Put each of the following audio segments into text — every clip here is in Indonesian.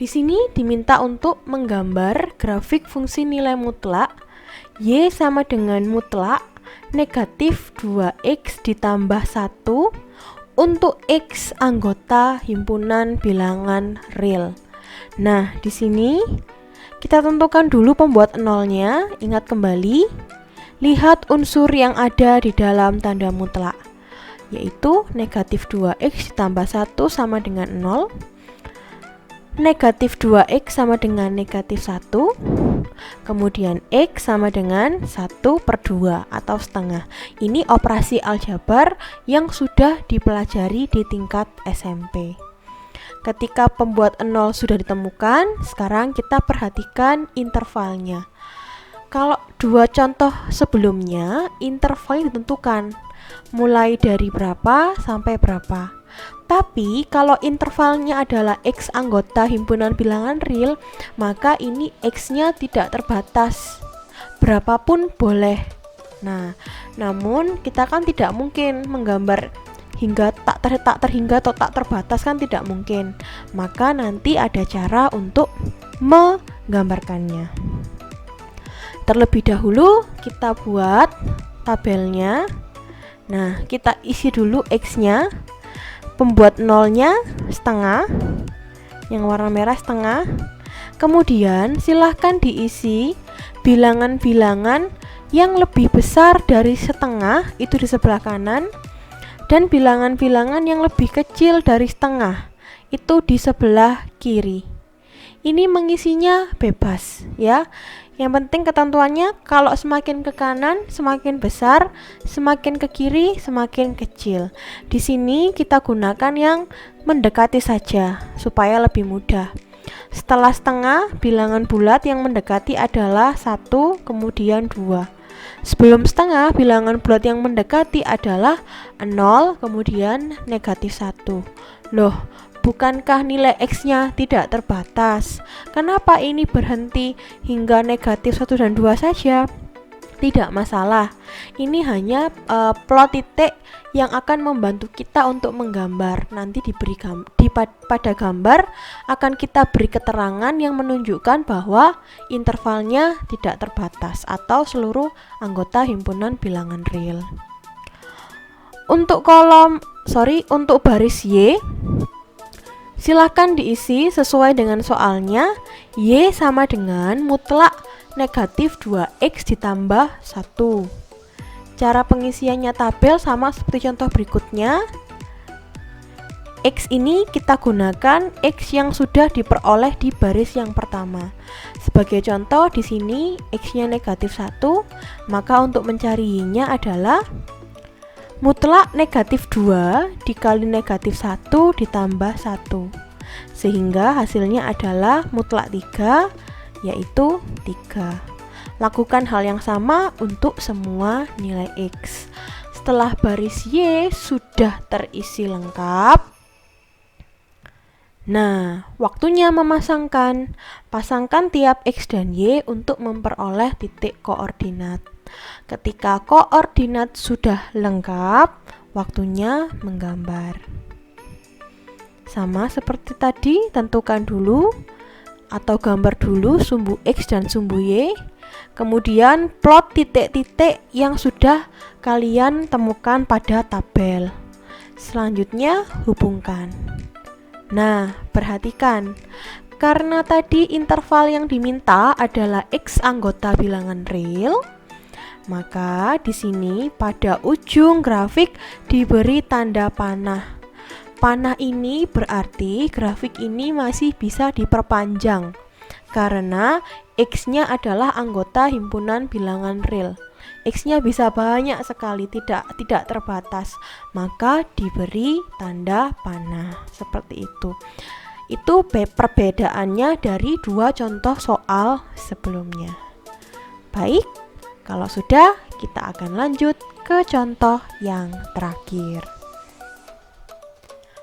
sini diminta untuk menggambar grafik fungsi nilai mutlak Y sama dengan mutlak negatif 2X ditambah 1 untuk X anggota himpunan bilangan real. Nah, di sini kita tentukan dulu pembuat nolnya. Ingat kembali, lihat unsur yang ada di dalam tanda mutlak, yaitu negatif 2X ditambah 1 sama dengan 0, negatif 2X sama dengan negatif 1, kemudian X sama dengan 1/2 atau setengah. Ini operasi aljabar yang sudah dipelajari di tingkat SMP. Ketika pembuat 0 sudah ditemukan, sekarang kita perhatikan intervalnya. Kalau dua contoh sebelumnya, intervalnya ditentukan mulai dari berapa sampai berapa. Tapi kalau intervalnya adalah X anggota himpunan bilangan real, maka ini X-nya tidak terbatas, berapapun boleh. Nah, namun kita kan tidak mungkin menggambar hingga tak terhingga atau tak terbatas, kan tidak mungkin. Maka nanti ada cara untuk menggambarkannya. Terlebih dahulu kita buat tabelnya. Nah, kita isi dulu X-nya. Pembuat nolnya setengah, yang warna merah setengah. Kemudian silahkan diisi bilangan-bilangan yang lebih besar dari setengah, itu di sebelah kanan, dan bilangan-bilangan yang lebih kecil dari setengah, itu di sebelah kiri. Ini mengisinya bebas ya. Yang penting ketentuannya, kalau semakin ke kanan semakin besar, semakin ke kiri semakin kecil. Di sini kita gunakan yang mendekati saja supaya lebih mudah. Setelah setengah, bilangan bulat yang mendekati adalah 1, kemudian 2. Sebelum setengah, bilangan bulat yang mendekati adalah 0, kemudian negatif 1. Loh, bukankah nilai X-nya tidak terbatas? Kenapa ini berhenti hingga negatif 1 dan 2 saja? Tidak masalah. Ini hanya plot titik yang akan membantu kita untuk menggambar. Nanti pada gambar akan kita beri keterangan yang menunjukkan bahwa intervalnya tidak terbatas atau seluruh anggota himpunan bilangan real. Untuk baris Y, silahkan diisi sesuai dengan soalnya. Y sama dengan mutlak negatif 2X ditambah 1. Cara pengisiannya tabel sama seperti contoh berikutnya. X ini kita gunakan X yang sudah diperoleh di baris yang pertama. Sebagai contoh di sini X-nya negatif 1, maka untuk mencari Y-nya adalah mutlak negatif 2 dikali negatif 1 ditambah 1, sehingga hasilnya adalah mutlak 3, yaitu 3. Lakukan hal yang sama untuk semua nilai X. Setelah baris Y sudah terisi lengkap, nah, waktunya memasangkan. Pasangkan tiap X dan Y untuk memperoleh titik koordinat. Ketika koordinat sudah lengkap, waktunya menggambar. Sama seperti tadi, tentukan dulu atau gambar dulu sumbu X dan sumbu Y. Kemudian plot titik-titik yang sudah kalian temukan pada tabel. Selanjutnya hubungkan. Nah, perhatikan. Karena tadi interval yang diminta adalah X anggota bilangan real, maka di sini pada ujung grafik diberi tanda panah. Panah ini berarti grafik ini masih bisa diperpanjang karena X-nya adalah anggota himpunan bilangan real. X-nya bisa banyak sekali, tidak terbatas. Maka diberi tanda panah seperti itu. Itu perbedaannya dari dua contoh soal sebelumnya. Baik, kalau sudah, kita akan lanjut ke contoh yang terakhir.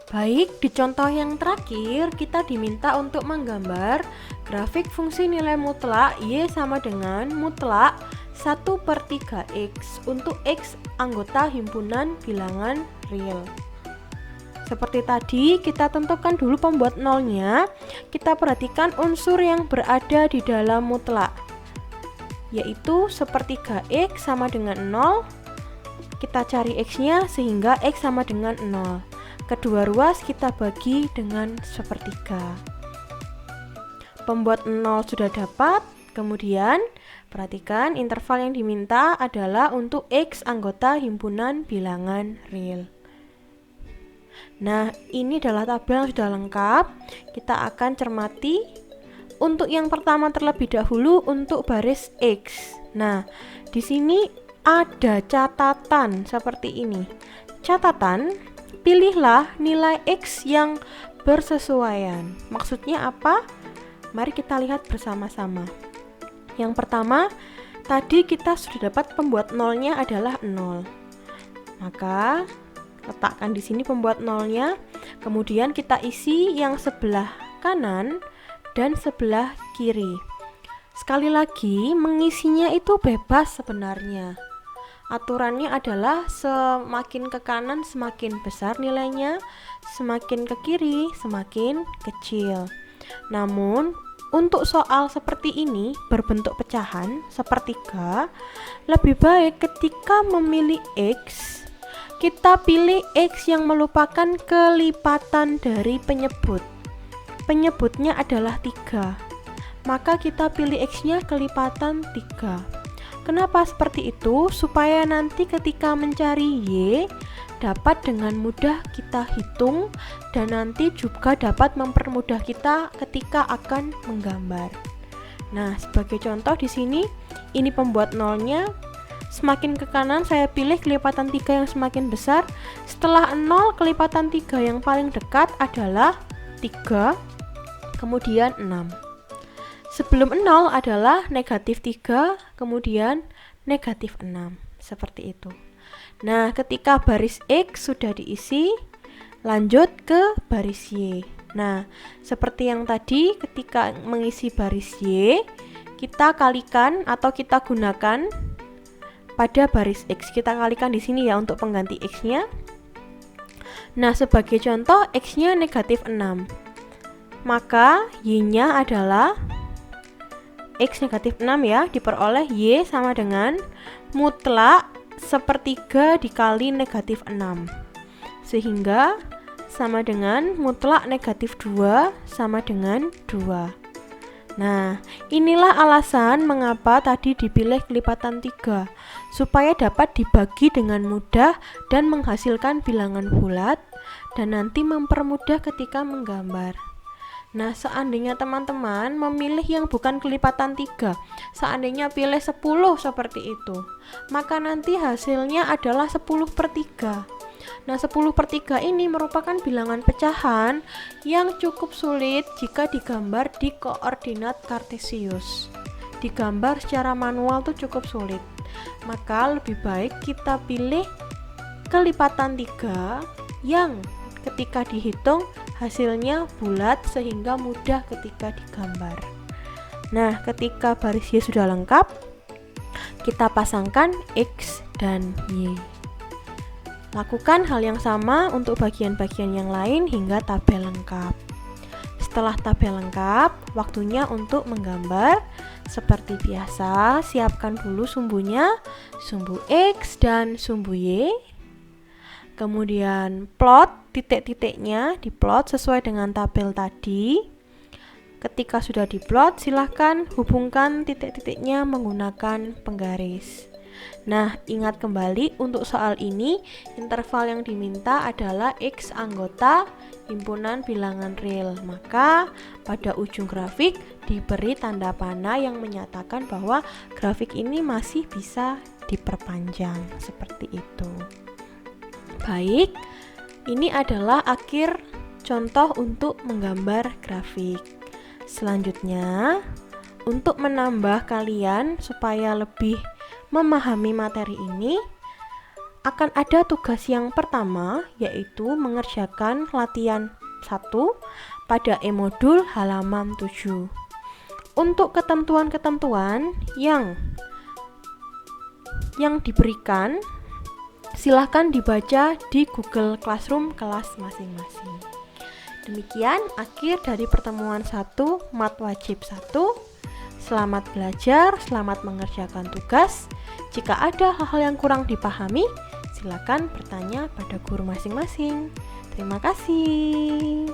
Baik, di contoh yang terakhir kita diminta untuk menggambar grafik fungsi nilai mutlak Y sama dengan mutlak 1/3X untuk X anggota himpunan bilangan real. Seperti tadi, kita tentukan dulu pembuat nolnya. Kita perhatikan unsur yang berada di dalam mutlak, yaitu sepertiga X sama dengan 0. Kita cari X-nya sehingga X sama dengan 0. Kedua ruas kita bagi dengan sepertiga. Pembuat 0 sudah dapat. Kemudian perhatikan interval yang diminta adalah untuk X anggota himpunan bilangan real. Nah, ini adalah tabel yang sudah lengkap. Kita akan cermati. Untuk yang pertama terlebih dahulu untuk baris X. Nah, di sini ada catatan seperti ini. Catatan, pilihlah nilai X yang bersesuaian. Maksudnya apa? Mari kita lihat bersama-sama. Yang pertama, tadi kita sudah dapat pembuat nolnya adalah 0. Maka letakkan di sini pembuat nolnya. Kemudian kita isi yang sebelah kanan dan sebelah kiri. Sekali lagi, mengisinya itu bebas sebenarnya. Aturannya adalah semakin ke kanan semakin besar nilainya, semakin ke kiri semakin kecil. Namun, untuk soal seperti ini berbentuk pecahan sepertiga, lebih baik ketika memilih X, kita pilih X yang merupakan kelipatan dari penyebut. Penyebutnya adalah 3. Maka kita pilih X-nya kelipatan 3. Kenapa seperti itu? Supaya nanti ketika mencari Y dapat dengan mudah kita hitung dan nanti juga dapat mempermudah kita ketika akan menggambar. Nah, sebagai contoh di sini ini pembuat nolnya. Semakin ke kanan saya pilih kelipatan 3 yang semakin besar. Setelah 0, kelipatan 3 yang paling dekat adalah 3, kemudian 6. Sebelum 0 adalah negatif 3, kemudian negatif 6. Seperti itu. Nah, ketika baris X sudah diisi, lanjut ke baris Y. Nah, seperti yang tadi, ketika mengisi baris Y, kita kalikan atau kita gunakan pada baris X. Kita kalikan di sini ya untuk pengganti X-nya. Nah, sebagai contoh, X-nya negatif 6. Maka Y-nya adalah X negatif 6 ya, diperoleh Y sama dengan mutlak sepertiga dikali negatif 6. Sehingga sama dengan mutlak negatif 2 sama dengan 2. Nah, inilah alasan mengapa tadi dipilih kelipatan 3, supaya dapat dibagi dengan mudah dan menghasilkan bilangan bulat dan nanti mempermudah ketika menggambar. Nah, seandainya teman-teman memilih yang bukan kelipatan 3, seandainya pilih 10 seperti itu, maka nanti hasilnya adalah 10/3. Nah, 10/3 ini merupakan bilangan pecahan yang cukup sulit jika digambar di koordinat kartesius. Digambar secara manual tuh cukup sulit. Maka lebih baik kita pilih kelipatan 3 yang ketika dihitung hasilnya bulat sehingga mudah ketika digambar. Nah, ketika baris Y sudah lengkap, kita pasangkan X dan Y. Lakukan hal yang sama untuk bagian-bagian yang lain hingga tabel lengkap. Setelah tabel lengkap, waktunya untuk menggambar. Seperti biasa, siapkan dulu sumbunya, sumbu X dan sumbu Y. Kemudian plot titik-titiknya, diplot sesuai dengan tabel tadi. Ketika sudah diplot, silahkan hubungkan titik-titiknya menggunakan penggaris. Nah, ingat kembali untuk soal ini, interval yang diminta adalah X anggota himpunan bilangan real. Maka pada ujung grafik diberi tanda panah yang menyatakan bahwa grafik ini masih bisa diperpanjang, seperti itu. Baik, ini adalah akhir contoh untuk menggambar grafik. Selanjutnya, untuk menambah kalian supaya lebih memahami materi ini, akan ada tugas yang pertama, yaitu mengerjakan latihan 1 pada e-modul halaman 7. Untuk ketentuan-ketentuan yang diberikan, silahkan dibaca di Google Classroom kelas masing-masing. Demikian akhir dari pertemuan 1 mat wajib 1. Selamat belajar, selamat mengerjakan tugas. Jika ada hal-hal yang kurang dipahami, silakan bertanya pada guru masing-masing. Terima kasih.